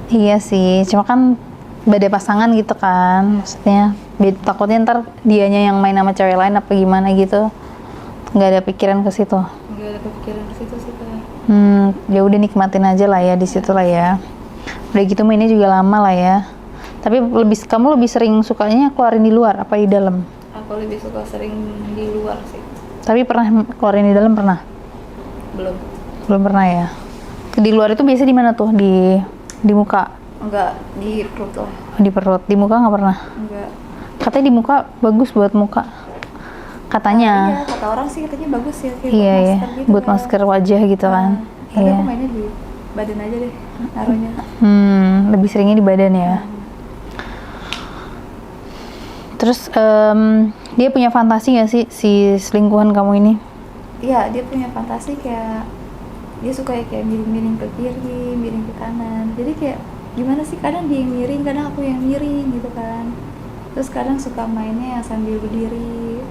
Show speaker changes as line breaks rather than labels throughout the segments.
Iya sih, cuma kan beda pasangan gitu kan, maksudnya takutnya ntar dianya yang main sama cewek lain apa gimana gitu, nggak ada pikiran ke situ.
Nggak ada kepikiran ke situ sih Kak.
Ya udah nikmatin aja lah ya di situ lah ya. Udah gitu mainnya juga lama lah ya. Tapi kamu lebih sering sukanya keluarin di luar apa di dalam?
Aku lebih suka sering di luar sih.
Tapi pernah keluarin di dalam pernah?
Belum
Pernah ya. Di luar itu biasa di mana tuh? Di muka?
enggak, di perut lah.
Di perut. Di muka nggak pernah?
Enggak.
Katanya di muka bagus buat muka. Katanya.
Iya, kata orang sih katanya bagus ya kayak
Iya
buat
ya,
masker gitu
buat
kan.
masker wajah gitu kan.
Tapi
Iya.
aku mainnya di badan aja deh naruhnya.
Lebih seringnya di badan ya. Terus dia punya fantasi nggak sih si selingkuhan kamu ini?
Iya, dia punya fantasi kayak dia suka ya kayak miring-miring ke kiri, miring ke kanan. Jadi kayak gimana sih, kadang dia yang miring, kadang aku yang miring gitu kan. Terus kadang suka mainnya yang sambil berdiri,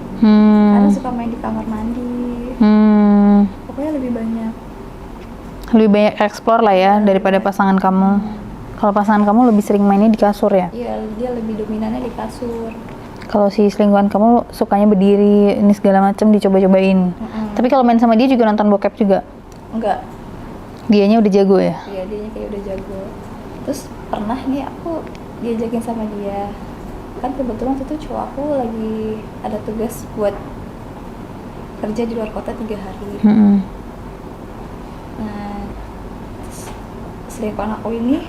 kadang suka main di kamar mandi. Pokoknya lebih banyak
explore lah ya daripada pasangan kamu. Kalau pasangan kamu lebih sering mainnya di kasur ya?
Iya, dia lebih dominannya di kasur.
Kalau si selingkuhan kamu sukanya berdiri, ini segala macam dicoba-cobain. Tapi kalau main sama dia juga nonton bokep juga?
Enggak.
Dianya udah jago ya?
Iya, dianya kayak udah jago. Terus pernah nih aku diajakin sama dia. Kan kebetulan waktu itu cowok aku lagi ada tugas buat kerja di luar kota 3 hari. Nah, selingkuhan aku ini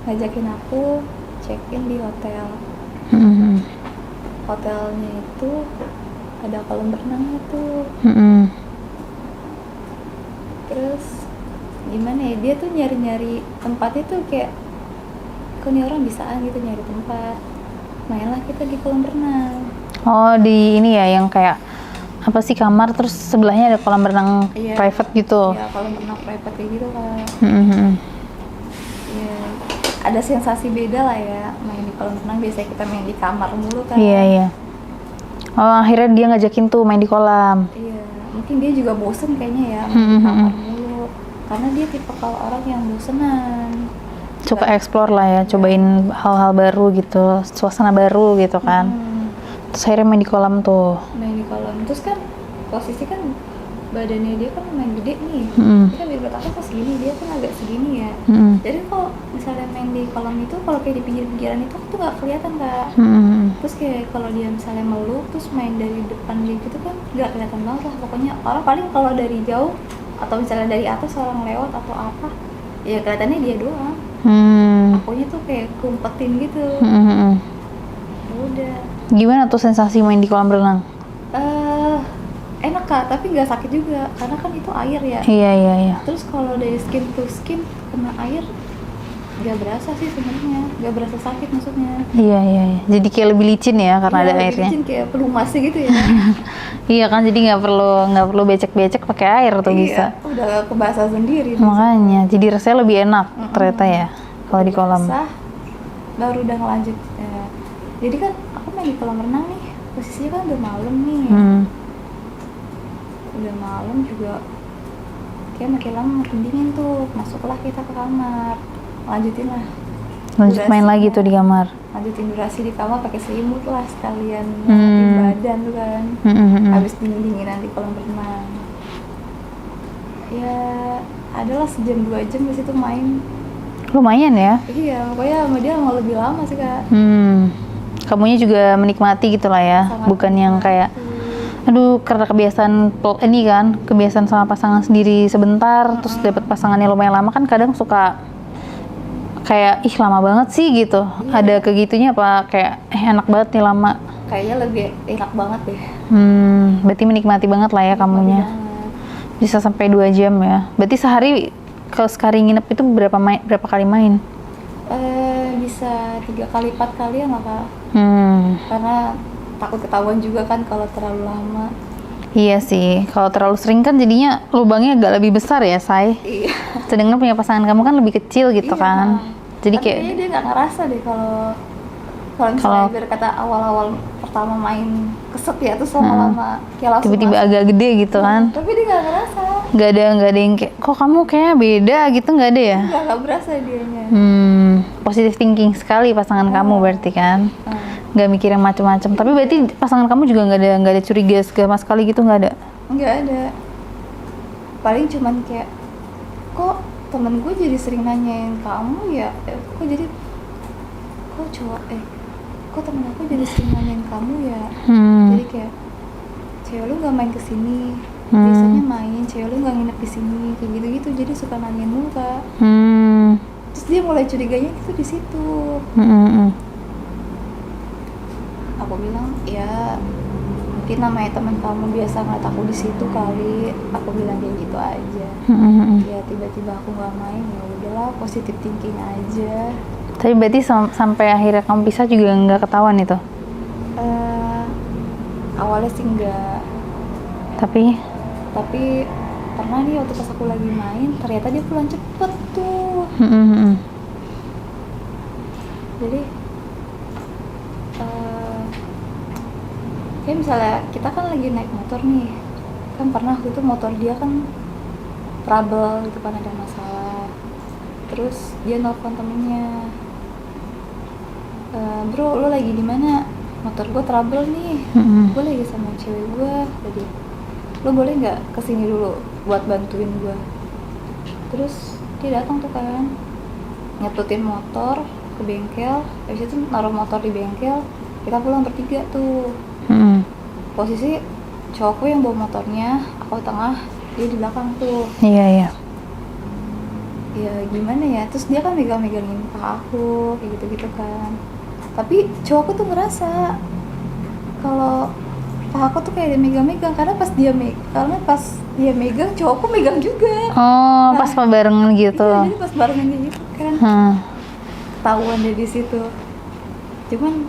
ngajakin aku check-in di hotel. Hotelnya itu ada kolam berenangnya tuh. Terus gimana ya, dia tuh nyari-nyari tempatnya tuh kayak kok nih orang bisaan gitu nyari tempat. Mainlah kita di kolam renang.
Oh, di ini ya yang kayak apa sih, kamar terus sebelahnya ada kolam renang private gitu?
Iya, kolam renang private kayak gitu kan. Iya, ada sensasi beda lah ya main di kolam renang. Biasanya kita main di kamar mulu kan.
Iya. Oh, akhirnya dia ngajakin tuh main di kolam.
Iya, mungkin dia juga bosen kayaknya ya main di kamar mulu. Karena dia tipe kalau orang yang bosenan.
Suka explore lah ya, cobain hal-hal baru gitu, suasana baru gitu kan. Terus akhirnya main di kolam tuh.
Main di kolam, terus kan posisi kan badannya dia kan main gede nih. Dia kan berat aku pas segini, dia kan agak segini ya. Jadi kalau misalnya main di kolam itu, kalau kayak di pinggir-pinggiran itu tuh nggak kelihatan Kak. Terus kayak kalau dia misalnya meluk, terus main dari depan dia gitu kan nggak kelihatan banget lah. Pokoknya orang paling kalau dari jauh atau misalnya dari atas orang lewat atau apa, ya kelihatannya dia doang. Akunya tuh kayak kumpetin gitu. Udah.
Gimana tuh sensasi main di kolam renang?
Enak Kak, tapi nggak sakit juga karena kan itu air ya.
Iya.
Terus kalau dari skin to skin kena air nggak berasa sih sebenarnya, nggak berasa sakit maksudnya.
Iya. Jadi kayak lebih licin ya karena ada airnya.
Licin kayak pelumasnya gitu ya.
Iya kan, jadi nggak perlu becek-becek pakai air tuh bisa.
Udah kebasa sendiri.
Makanya, jadi rasanya lebih enak ternyata ya kalau di kolam.
Baru udah ngelanjut. Ya. Jadi kan aku main di kolam renang nih, posisinya kan udah malam nih. Udah malam juga, kayak makin lama makin dingin tuh. Masuklah kita ke kamar, lanjutin
main lagi tuh di kamar.
Lanjutin durasi di kamar pakai selimut lah sekalian nyangatin badan tuh kan. Habis dingin-dinginan di kolam renang. Ya adalah sejam 2 jam di situ main.
Lumayan ya.
Iya, pokoknya sama dia mau lebih lama sih Kak.
Kamunya juga menikmati gitu lah ya.
Sangat
bukan yang kayak karena kebiasaan sama pasangan sendiri sebentar, terus dapat pasangannya lumayan lama kan, kadang suka kayak lama banget sih gitu. Ada kegitunya apa kayak enak banget nih lama?
Kayaknya lebih enak banget deh.
Berarti menikmati banget lah ya kamunya. Bisa sampai 2 jam ya. Berarti sehari sekali nginep itu berapa kali main?
Bisa 3 kali 4 kali ya Kak. Karena takut ketahuan juga kan kalau terlalu lama.
Iya sih, kalau terlalu sering kan jadinya lubangnya agak lebih besar ya, Say.
Iya.
Sedangkan punya pasangan kamu kan lebih kecil gitu kan. Jadi
tapi
kayak
kayaknya dia nggak ngerasa deh kalau misalnya biar kata awal-awal pertama main keset ya, terus lama-lama kayak langsung
tiba-tiba agak gede gitu kan.
Tapi dia nggak ngerasa.
Nggak ada yang kayak kok kamu kayak beda gitu, nggak ada ya?
Nggak berasa dianya.
Positive thinking sekali pasangan kamu berarti kan, nggak mikir yang macam-macam. Tapi berarti pasangan kamu juga nggak ada curiga sama sekali gitu, nggak ada?
Nggak ada. Paling cuman kayak, kok temen gue jadi sering nanyain kamu ya, kok temen aku jadi sering nanyain kamu ya. Jadi kayak, cewek lu nggak main kesini, biasanya main, cewek lu nggak nginep di sini, kayak gitu-gitu. Jadi suka nanyain mulu Kak. Terus dia mulai curiganya itu di situ. Aku bilang ya mungkin namanya teman kamu biasa ngeliat aku di situ kali. Aku bilang kayak gitu aja. Ya tiba-tiba aku nggak main, ya udahlah, positive thinking aja.
Tapi berarti sampai akhirnya kamu pisah juga nggak ketahuan itu?
Awalnya sih enggak.
Tapi
pernah nih waktu pas aku lagi main, ternyata dia pulang cepet tuh. Jadi kayak misalnya kita kan lagi naik motor nih, kan pernah waktu itu motor dia kan trouble gitu kan, ada masalah. Terus dia nelfon temennya, bro lo lagi di mana? Motor gue trouble nih, gue lagi sama cewek gue. Jadi lo boleh nggak kesini dulu buat bantuin gue? Terus dia datang tuh kan, nyetutin motor ke bengkel. Habis itu naruh motor di bengkel, kita pulang bertiga tuh. Posisi cowokku yang bawa motornya, aku tengah, dia di belakang tuh.
Iya.
Ya gimana ya, terus dia kan megang-megangin paha aku, kayak gitu-gitu kan. Tapi cowokku tuh ngerasa kalau paha aku tuh kayak dia megang-megang, karena pas dia megang, cowokku megang juga.
Oh, pas barengan gitu.
Iya, jadi pas barengan gitu kan. Ketahuan dari situ. Cuman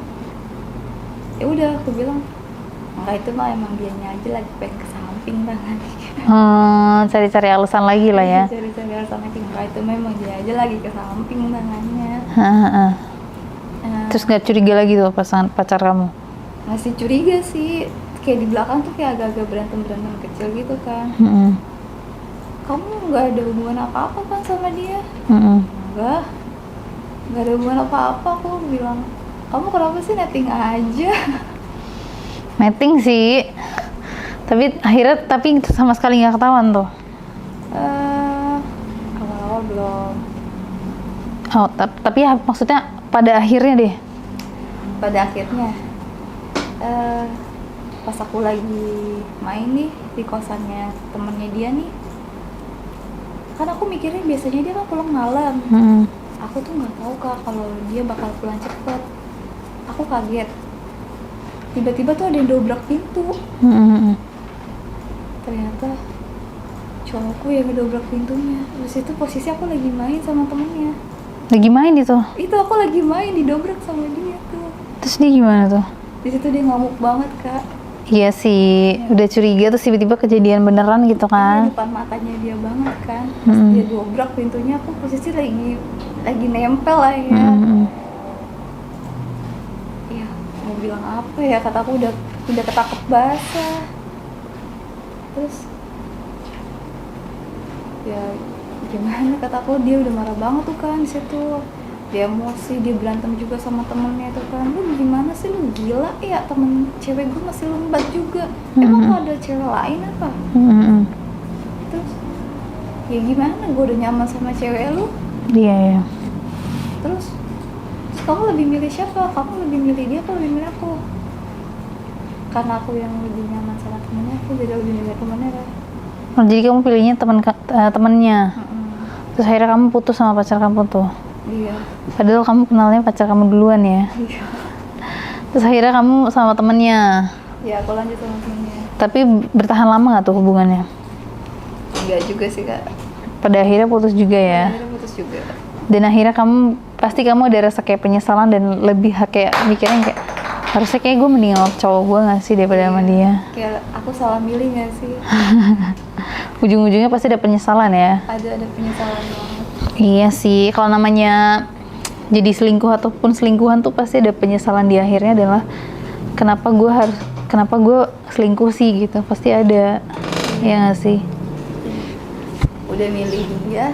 ya udah, aku bilang enggak, itu mah emang dianya aja lagi pengen ke samping tangannya.
Cari-cari alasan lagi lah ya.
Cari-cari alasan lagi, enggak, itu memang dia aja lagi ke samping tangannya.
Terus nggak curiga lagi tuh pacar kamu?
Masih curiga sih, kayak di belakang tuh kayak agak-agak berantem kecil gitu kan. Kamu nggak ada hubungan apa-apa kan sama dia? Nggak ada hubungan apa-apa. Aku bilang, kamu kenapa sih netting aja?
Netting sih, tapi akhirnya sama sekali nggak ketahuan tuh.
Awal-awal belum.
Oh, tapi ya, maksudnya pada akhirnya deh.
Pada akhirnya, pas aku lagi main nih di kosannya temennya dia nih, kan aku mikirnya biasanya dia kan pulang malam. Aku tuh nggak tahu Kak kalau dia bakal pulang cepet. Aku kaget. Tiba-tiba tuh ada yang dobrak pintu. Ternyata cowokku yang ngedobrak pintunya. Terus itu posisi aku lagi main sama temennya.
Lagi main itu?
Itu aku lagi main, didobrak sama dia tuh.
Terus dia gimana tuh?
Di situ dia ngamuk banget Kak.
Iya sih, udah curiga terus tiba-tiba kejadian beneran gitu kan?
Di depan matanya dia banget kan. Terus dia dobrak pintunya, aku posisi lagi nempel lah ya. Ya mau bilang apa ya, kataku udah ketangkep basah. Terus ya gimana, kataku dia udah marah banget tuh kan di situ. Dia emosi, dia berantem juga sama temennya tuh kan. Lu gimana sih, lu gila ya, temen cewek gue masih lembat juga. Emang kok ada cewek lain apa? Terus ya gimana, gue udah nyaman sama cewek lu.
Iya.
Terus kamu lebih milih siapa? Kamu lebih milih dia atau lebih milih aku? Karena aku yang lebih nyaman sama temennya, aku jadi lebih milih temennya kan.
Oh, jadi kamu pilihnya temennya. Terus akhirnya kamu putus sama pacar kamu tuh?
Iya.
Padahal kamu kenalnya pacar kamu duluan ya?
Iya.
Terus akhirnya kamu sama temennya?
Ya, aku lanjut sama temennya.
Tapi bertahan lama gak tuh hubungannya?
Enggak juga sih Kak.
Pada akhirnya putus juga ya?
Akhirnya putus juga.
Dan akhirnya pasti kamu ada rasa kayak penyesalan dan lebih kayak mikirnya kayak harusnya kayak gue mending sama cowok gue gak sih daripada sama dia?
Kayak aku salah milih gak sih?
Ujung-ujungnya pasti ada penyesalan ya?
Ada penyesalan banget.
Iya sih, kalau namanya jadi selingkuh ataupun selingkuhan tuh pasti ada penyesalan di akhirnya adalah kenapa gue selingkuh sih gitu, pasti ada. Ya nggak sih?
Udah milih dia,